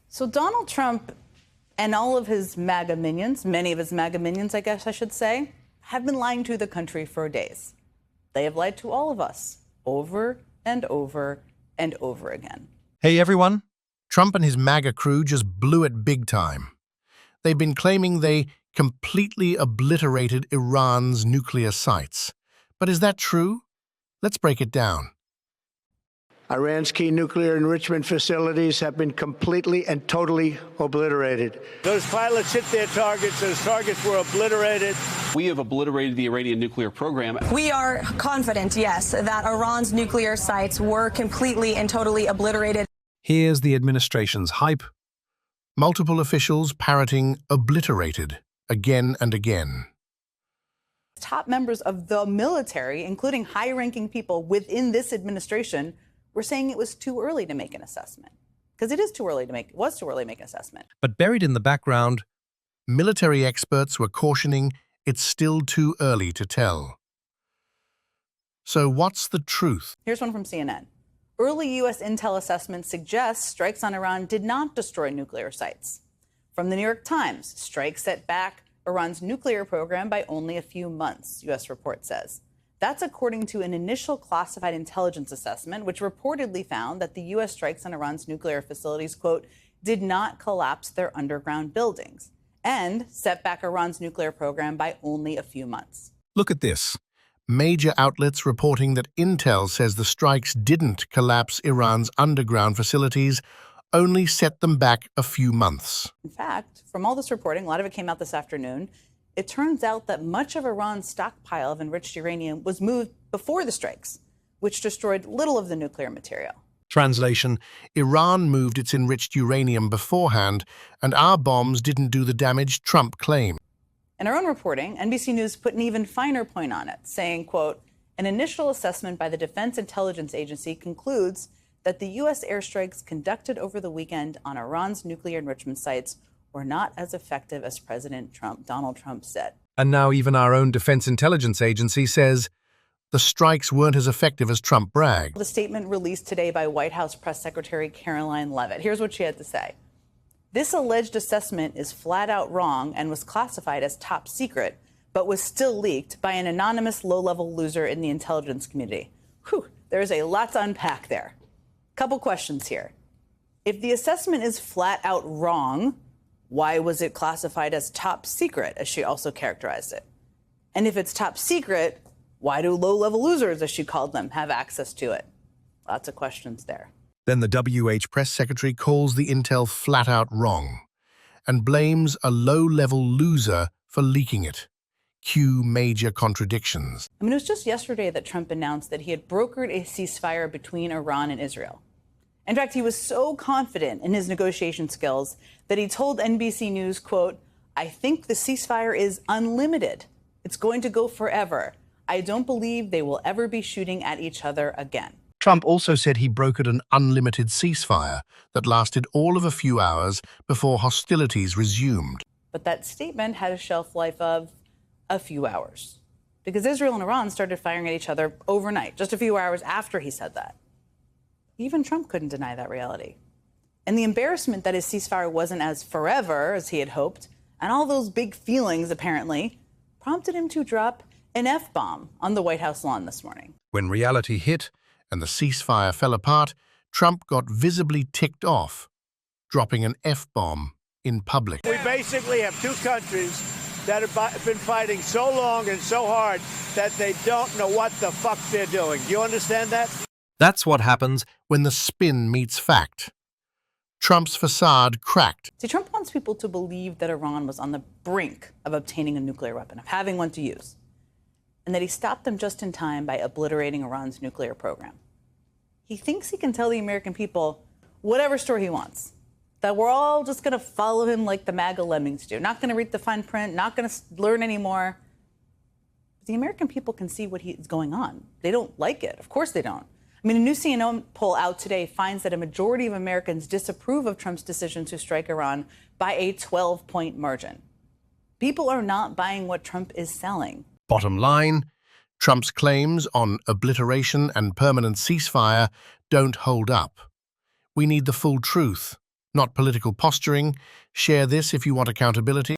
So Donald Trump and all of his MAGA minions, many of his MAGA minions, I guess I should say, have been lying to the country for days. They have lied to all of us over and over and over again. Hey everyone, Trump and his MAGA crew just blew it big time. They've been claiming they completely obliterated Iran's nuclear sites. But is that true? Let's break it down. Iran's key nuclear enrichment facilities have been completely and totally obliterated. Those pilots hit their targets. Those targets were obliterated. We have obliterated the Iranian nuclear program. We are confident, yes, that Iran's nuclear sites were completely and totally obliterated. Here's the administration's hype. Multiple officials parroting obliterated again and again. Top members of the military, including high-ranking people within this administration, were saying it was too early to make an assessment. Because it was too early to make an assessment. But buried in the background, military experts were cautioning it's still too early to tell. So what's the truth? Here's one from CNN. Early U.S. intel assessments suggest strikes on Iran did not destroy nuclear sites. From the New York Times, strikes set back Iran's nuclear program by only a few months, U.S. report says. That's according to an initial classified intelligence assessment, which reportedly found that the U.S. strikes on Iran's nuclear facilities, quote, did not collapse their underground buildings and set back Iran's nuclear program by only a few months. Look at this. Major outlets reporting that intel says the strikes didn't collapse Iran's underground facilities, only set them back a few months. In fact, from all this reporting, a lot of it came out this afternoon, it turns out that much of Iran's stockpile of enriched uranium was moved before the strikes, which destroyed little of the nuclear material. Translation: Iran moved its enriched uranium beforehand, and our bombs didn't do the damage Trump claimed. In our own reporting, NBC News put an even finer point on it, saying, quote, an initial assessment by the Defense Intelligence Agency concludes that the U.S. airstrikes conducted over the weekend on Iran's nuclear enrichment sites were not as effective as Donald Trump said. and now even our own Defense Intelligence Agency says the strikes weren't as effective as Trump bragged. The statement released today by White House Press Secretary Caroline Leavitt. Here's what she had to say. This alleged assessment is flat out wrong and was classified as top secret, but was still leaked by an anonymous low-level loser in the intelligence community. Whew, there's a lot to unpack there. Couple questions here. If the assessment is flat out wrong, why was it classified as top secret, as she also characterized it? And if it's top secret, why do low-level losers, as she called them, have access to it? Lots of questions there. Then the WH press secretary calls the intel flat out wrong and blames a low-level loser for leaking it. Cue major contradictions. I mean, it was just yesterday that Trump announced that he had brokered a ceasefire between Iran and Israel. In fact, he was so confident in his negotiation skills that he told NBC News, quote, I think the ceasefire is unlimited. It's going to go forever. I don't believe they will ever be shooting at each other again. Trump also said he brokered an unlimited ceasefire that lasted all of a few hours before hostilities resumed. But that statement had a shelf life of a few hours, because Israel and Iran started firing at each other overnight, just a few hours after he said that. Even Trump couldn't deny that reality. And the embarrassment that his ceasefire wasn't as forever as he had hoped, and all those big feelings, apparently, prompted him to drop an F-bomb on the White House lawn this morning. When reality hit and the ceasefire fell apart, Trump got visibly ticked off, dropping an F-bomb in public. We basically have two countries that have been fighting so long and so hard that they don't know what the fuck they're doing. Do you understand that? that's what happens When the spin meets fact, Trump's facade cracked. See, Trump wants people to believe that Iran was on the brink of obtaining a nuclear weapon, of having one to use, and that he stopped them just in time by obliterating Iran's nuclear program. He thinks he can tell the American people whatever story he wants, that we're all just going to follow him like the MAGA lemmings do, not going to read the fine print, not going to learn anymore. But the American people can see what is going on. They don't like it. Of course they don't. I mean, a new CNN poll out today finds that a majority of Americans disapprove of Trump's decision to strike Iran by a 12-point margin. People are not buying what Trump is selling. Bottom line, Trump's claims on obliteration and permanent ceasefire don't hold up. We need the full truth. not political posturing. Share this if you want accountability.